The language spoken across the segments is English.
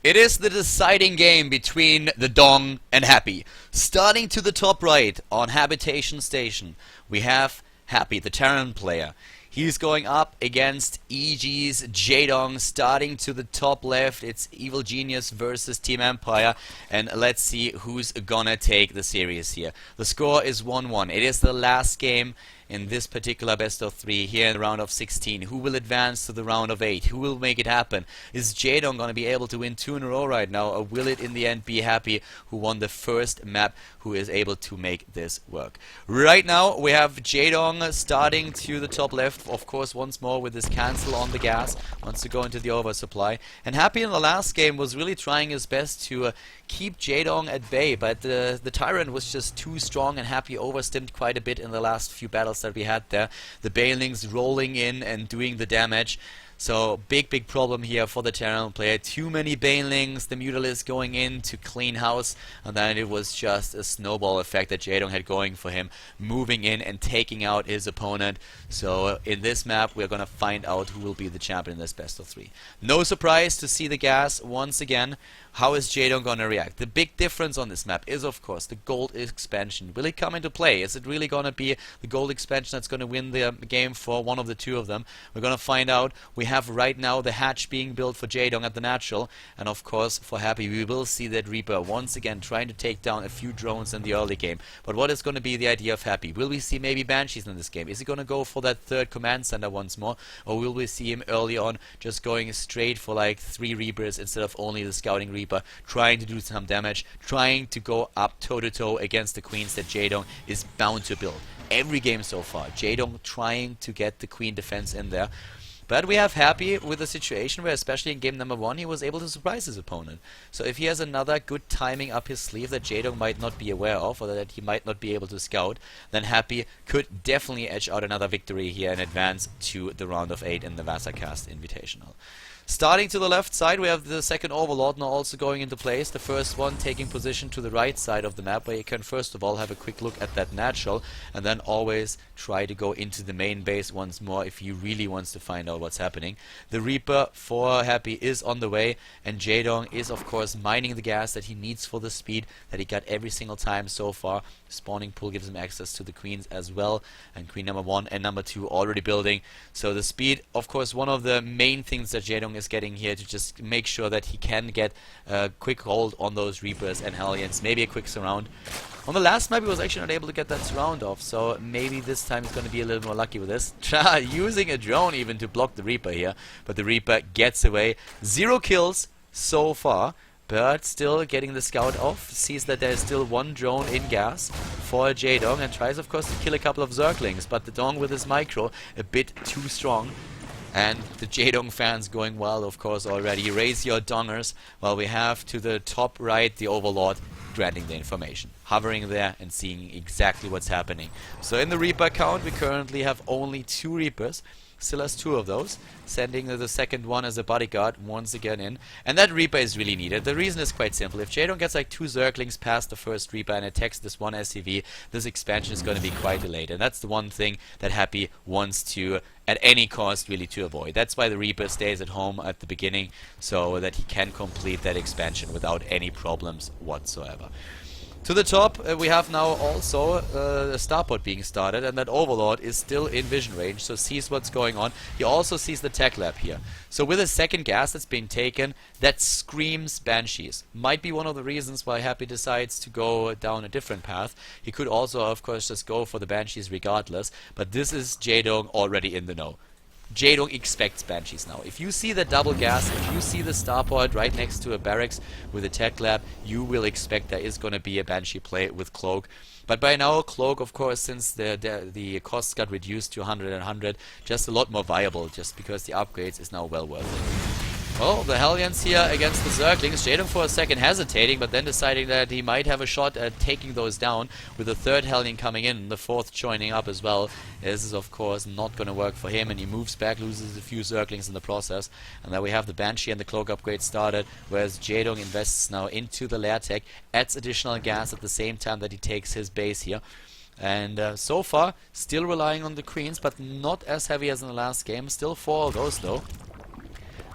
It is the deciding game between the Dong and Happy. Starting to the top right on Habitation Station, we have Happy, the Terran player. He's going up against EG's Jaedong. Starting to the top left, it's Evil Genius versus Team Empire. And let's see who's gonna take the series here. The score is 1-1. It is the last game in this particular best of 3 here in the round of 16. Who will advance to the round of 8? Who will make it happen? Is Jaedong going to be able to win 2 in a row right now, or will it in the end be Happy, who won the first map, who is able to make this work? Right now we have Jaedong starting to the top left, of course once more with his cancel on the gas, wants to go into the oversupply. And Happy in the last game was really trying his best to keep Jaedong at bay, but the Tyrant was just too strong, and Happy overstimmed quite a bit in the last few battles that we had there. The Banelings rolling in and doing the damage. So big problem here for the Terran player. Too many Banelings, the Mutalisk going in to clean house, and then it was just a snowball effect that Jaedong had going for him, moving in and taking out his opponent. So in this map we're gonna find out who will be the champion in this best of 3. No surprise to see the gas once again. How is Jaedong gonna react? The big difference on this map is of course the gold expansion. Will it come into play? Is it really gonna be the gold expansion that's gonna win the game for one of the two of them? We're gonna find out. We have right now the hatch being built for Jaedong at the natural, and of course for Happy we will see that Reaper once again trying to take down a few drones in the early game. But what is going to be the idea of Happy? Will we see maybe Banshees in this game? Is he going to go for that third command center once more, or will we see him early on just going straight for like 3 Reapers instead of only the scouting Reaper, trying to do some damage, trying to go up toe to toe against the queens that Jaedong is bound to build? Every game so far, Jaedong trying to get the queen defense in there. But we have Happy with a situation where, especially in game number 1, he was able to surprise his opponent. So if he has another good timing up his sleeve that Jaedong might not be aware of, or that he might not be able to scout, then Happy could definitely edge out another victory here and advance to the round of 8 in the Wassercast Invitational. Starting to the left side, we have the second Overlord now also going into place. The first one taking position to the right side of the map, where you can first of all have a quick look at that natural, and then always try to go into the main base once more if he really wants to find out what's happening. The Reaper for Happy is on the way, and Jaedong is of course mining the gas that he needs for the speed that he got every single time so far. Spawning pool gives him access to the queens as well, and queen number 1 and number 2 already building. So the speed, of course, one of the main things that Jaedong is getting here to just make sure that he can get a quick hold on those Reapers and Hellions, maybe a quick surround. On the last map he was actually not able to get that surround off, so maybe this time he's going to be a little more lucky with this. Using a drone even to block the Reaper here, but the Reaper gets away. 0 kills so far, but still getting the scout off. Sees that there is still 1 drone in gas for Jaedong, and tries of course to kill a couple of Zerglings, but the Dong with his micro a bit too strong. And the Jaedong fans going wild of course already. Raise your dongers, while we have to the top right the Overlord granting the information, hovering there and seeing exactly what's happening. So in the Reaper count we currently have only 2 Reapers. Still has 2 of those, sending the second one as a bodyguard once again in. And that Reaper is really needed. The reason is quite simple. If Jaedong gets like 2 Zerglings past the first Reaper and attacks this one SCV, this expansion is going to be quite delayed. And that's the one thing that Happy wants to, at any cost, really to avoid. That's why the Reaper stays at home at the beginning, so that he can complete that expansion without any problems whatsoever. To the top we have now also a starport being started, and that Overlord is still in vision range, so sees what's going on. He also sees the tech lab here. So with a second gas that's been taken, that screams Banshees. Might be one of the reasons why Happy decides to go down a different path. He could also of course just go for the Banshees regardless, but this is Jaedong already in the know. Jaedong expects Banshees now. If you see the double gas, if you see the starport right next to a barracks with a tech lab, you will expect there is going to be a Banshee play with Cloak. But by now, Cloak, of course, since the costs got reduced to 100 and 100, just a lot more viable, just because the upgrades is now well worth it. Well, the Hellions here against the Zerglings. Jaedong for a second hesitating, but then deciding that he might have a shot at taking those down, with the third Hellion coming in, the fourth joining up as well. This is of course not going to work for him, and he moves back, loses a few Zerglings in the process. And then we have the Banshee and the Cloak upgrade started, whereas Jaedong invests now into the Lair Tech, adds additional gas at the same time that he takes his base here. And so far, still relying on the Queens, but not as heavy as in the last game. Still 4 of those though.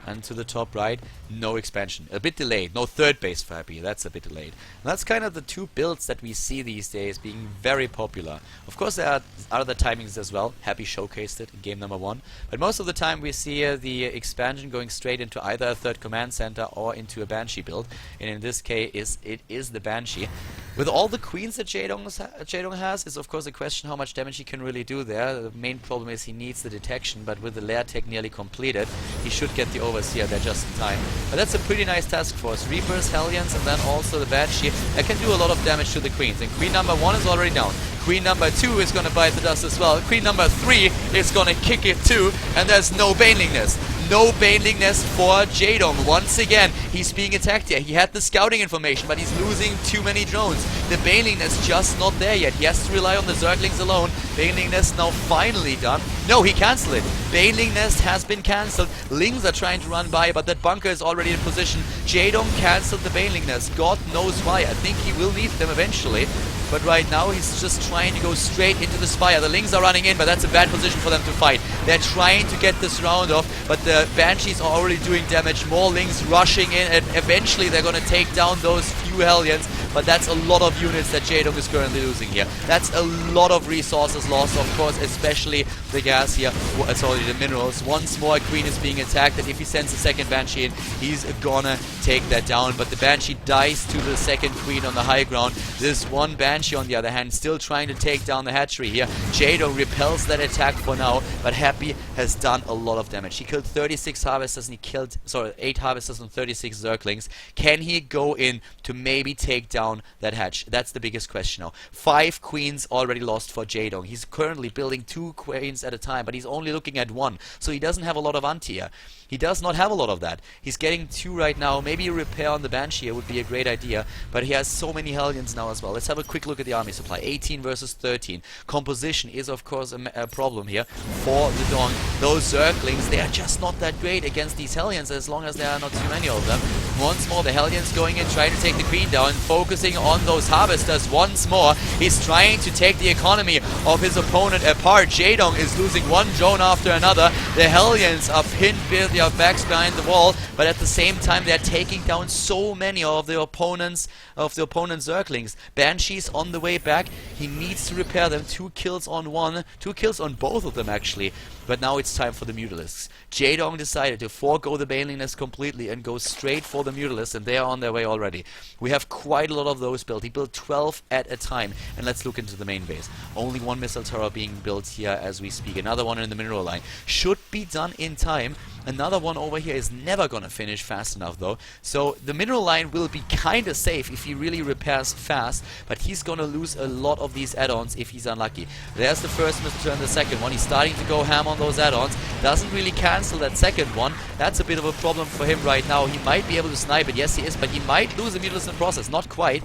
And to the top right, no expansion. A bit delayed. No third base for Happy. That's a bit delayed. And that's kind of the two builds that we see these days being very popular. Of course, there are other timings as well. Happy showcased it in game number 1. But most of the time we see the expansion going straight into either a third command center or into a Banshee build. And in this case, it is the Banshee. With all the queens that Jaedong has, is of course a question how much damage he can really do there. The main problem is he needs the detection, but with the lair tech nearly completed, he should get the overseer there just in time. But that's a pretty nice task force. Reapers, Hellions, and then also the Banshee that can do a lot of damage to the queens. And queen number 1 is already down. Queen number 2 is going to bite the dust as well. Queen number 3 is going to kick it too, and there's no Banelingness. No Banelingness for Jaedong. Once again, he's being attacked here. He had the scouting information, but he's losing too many drones. The Banelingness just not there yet. He has to rely on the Zerglings alone. Banelingness now finally done. No, he cancelled it. Banelingness has been cancelled. Lings are trying to run by, but that bunker is already in position. Jaedong cancelled the Banelingness. God knows why. I think he will need them eventually. But right now he's just trying to go straight into the Spire. The Lings are running in, but that's a bad position for them to fight. They're trying to get this round off, but the Banshees are already doing damage. More Lings rushing in, and eventually they're going to take down those few Hellions. But that's a lot of units that Jaedong is currently losing here. That's a lot of resources lost, of course, especially the gas here. Sorry, the minerals. Once more, Queen is being attacked, and if he sends a second Banshee in, he's gonna take that down. But the Banshee dies to the second Queen on the high ground. This one Banshee, on the other hand, still trying to take down the hatchery here. Jaedong repels that attack for now, but Happy has done a lot of damage. He killed 36 Harvesters, and he killed, 8 Harvesters and 36 Zerglings. Can he go in to maybe take down that hatch? That's the biggest question now. 5 queens already lost for Jaedong. He's currently building 2 queens at a time, but he's only looking at 1. So he doesn't have a lot of anti here. He does not have a lot of that. He's getting 2 right now. Maybe a repair on the Banshee would be a great idea, but he has so many Hellions now as well. Let's have a quick look at the army supply. 18 versus 13. Composition is of course a problem here for the Dong. Those Zerglings, they are just not that great against these Hellions as long as there are not too many of them. Once more, the Hellions going in, trying to take the Queen down, focusing on those Harvesters once more. He's trying to take the economy of his opponent apart. Jaedong is losing one drone after another. The Hellions are pinned with their backs behind the wall, but at the same time they're taking down so many of the opponent's Zerglings. Banshees on the way back. He needs to repair them. 2 kills on one. 2 kills on both of them actually. But now it's time for the Mutalisks. Jaedong decided to forego the Banelingness completely and go straight for the Mutalisks, and they are on their way already. We have quite a lot of those built. He built 12 at a time. And let's look into the main base. Only 1 missile tower being built here as we speak. Another one in the mineral line. Should be done in time. Another one over here is never gonna finish fast enough though. So the mineral line will be kinda safe if he really repairs fast, but he's gonna lose a lot of these add-ons if he's unlucky. There's the first missile turn, the second one. He's starting to go ham on those add-ons. Doesn't really cancel that second one. That's a bit of a problem for him right now. He might be able to snipe it, yes he is, but he might lose a Mutalisk in the process. Not quite.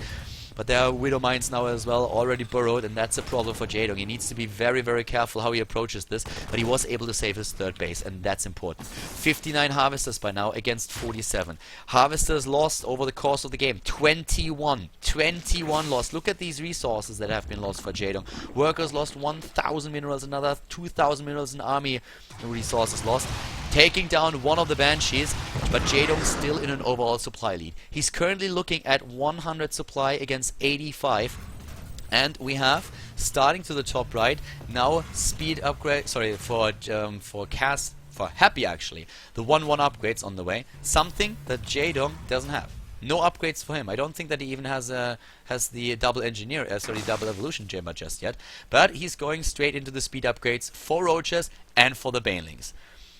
But there are Widow Mines now as well, already burrowed, and that's a problem for Jaedong. He needs to be very, very careful how he approaches this, but he was able to save his third base, and that's important. 59 Harvesters by now against 47. Harvesters lost over the course of the game. 21. 21 lost. Look at these resources that have been lost for Jaedong. Workers lost 1,000 minerals, another 2,000 minerals in army resources lost. Taking down one of the Banshees, but Jaedong still in an overall supply lead. He's currently looking at 100 supply against 85. And we have, starting to the top right, now speed upgrade, sorry, for Happy actually, the 1-1 upgrades on the way. Something that Jaedong doesn't have. No upgrades for him. I don't think that he even has the double engineer, double evolution chamber just yet. But he's going straight into the speed upgrades for Roaches and for the Banelings.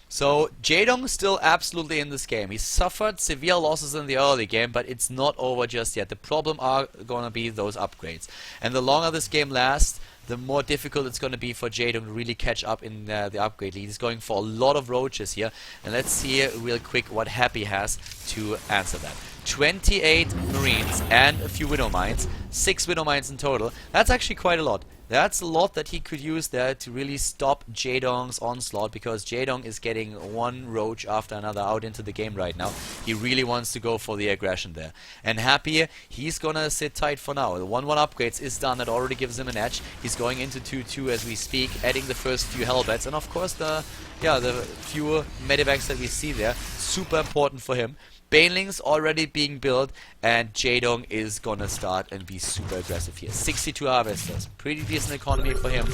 So Jaedong is still absolutely in this game. He suffered severe losses in the early game, but it's not over just yet. The problem are going to be those upgrades. And the longer this game lasts, the more difficult it's going to be for Jaedong to really catch up in the upgrade lead. He's going for a lot of Roaches here. And let's see real quick what Happy has to answer that. 28 Marines and a few Widow Mines. 6 Widow Mines in total. That's actually quite a lot. That's a lot that he could use there to really stop Jaedong's onslaught, because Jaedong is getting one roach after another out into the game right now. He really wants to go for the aggression there. And Happy, he's gonna sit tight for now. The 1-1 upgrades is done. That already gives him an edge. He's going into 2-2 as we speak, adding the first few Hellbats, and of course the few medivacs that we see there, super important for him. Banelings already being built, and Jaedong is gonna start and be super aggressive here. 62 harvesters, pretty decent economy for him.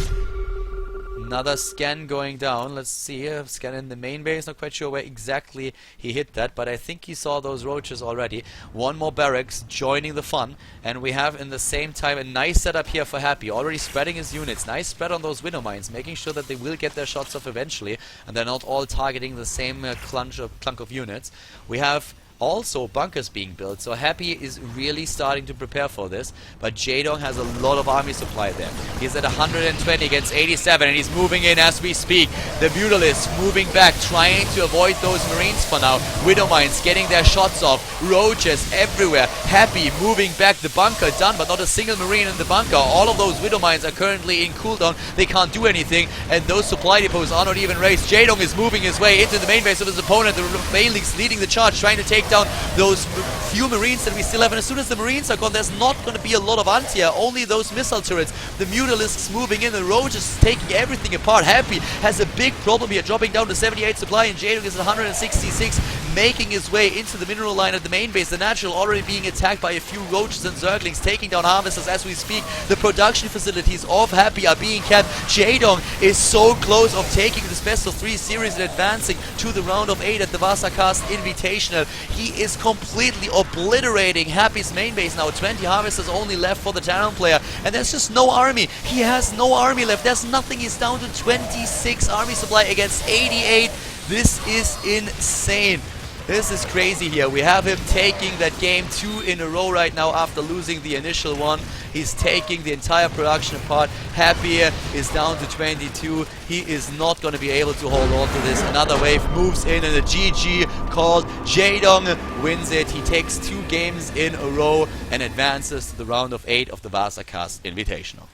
Another scan going down. Let's see, scan in the main base. Not quite sure where exactly he hit that, but I think he saw those roaches already. One more barracks joining the fun, and we have in the same time a nice setup here for Happy, already spreading his units. Nice spread on those widow mines, making sure that they will get their shots off eventually, and they're not all targeting the same clunk of units. We have also bunkers being built, so Happy is really starting to prepare for this, but Jaedong has a lot of army supply there. He's at 120 against 87, and he's moving in as we speak. The Mutalists moving back, trying to avoid those Marines for now. Widow mines getting their shots off, roaches everywhere. Happy moving back, the bunker done, but not a single Marine in the bunker. All of those Widow mines are currently in cooldown, they can't do anything, and those supply depots are not even raised. Jaedong is moving his way into the main base of his opponent. The Banelings leading the charge, trying to take down those few Marines that we still have, and as soon as the Marines are gone, there's not going to be a lot of anti-air, only those missile turrets. The Mutalisks moving in, the roaches taking everything apart. Happy has a big problem here, dropping down to 78 supply, and Jaedong is at 166, making his way into the mineral line at the main base. The natural already being attacked by a few roaches and zerglings, taking down harvesters as we speak. The production facilities of Happy are being kept. Jaedong is so close of taking this best of 3 series and advancing to the round of 8 at the Vasacast Invitational. He is completely obliterating Happy's main base now. 20 harvesters only left for the Talon player, and there's just no army. He has no army left. There's nothing. He's down to 26 army supply against 88. This is insane. This is crazy here. We have him taking that game 2 in a row right now after losing the initial one. He's taking the entire production apart. Happy is down to 22. He is not going to be able to hold on to this. Another wave moves in, and a GG called. Jaedong wins it. He takes 2 games in a row and advances to the round of 8 of the Vasacast Invitational.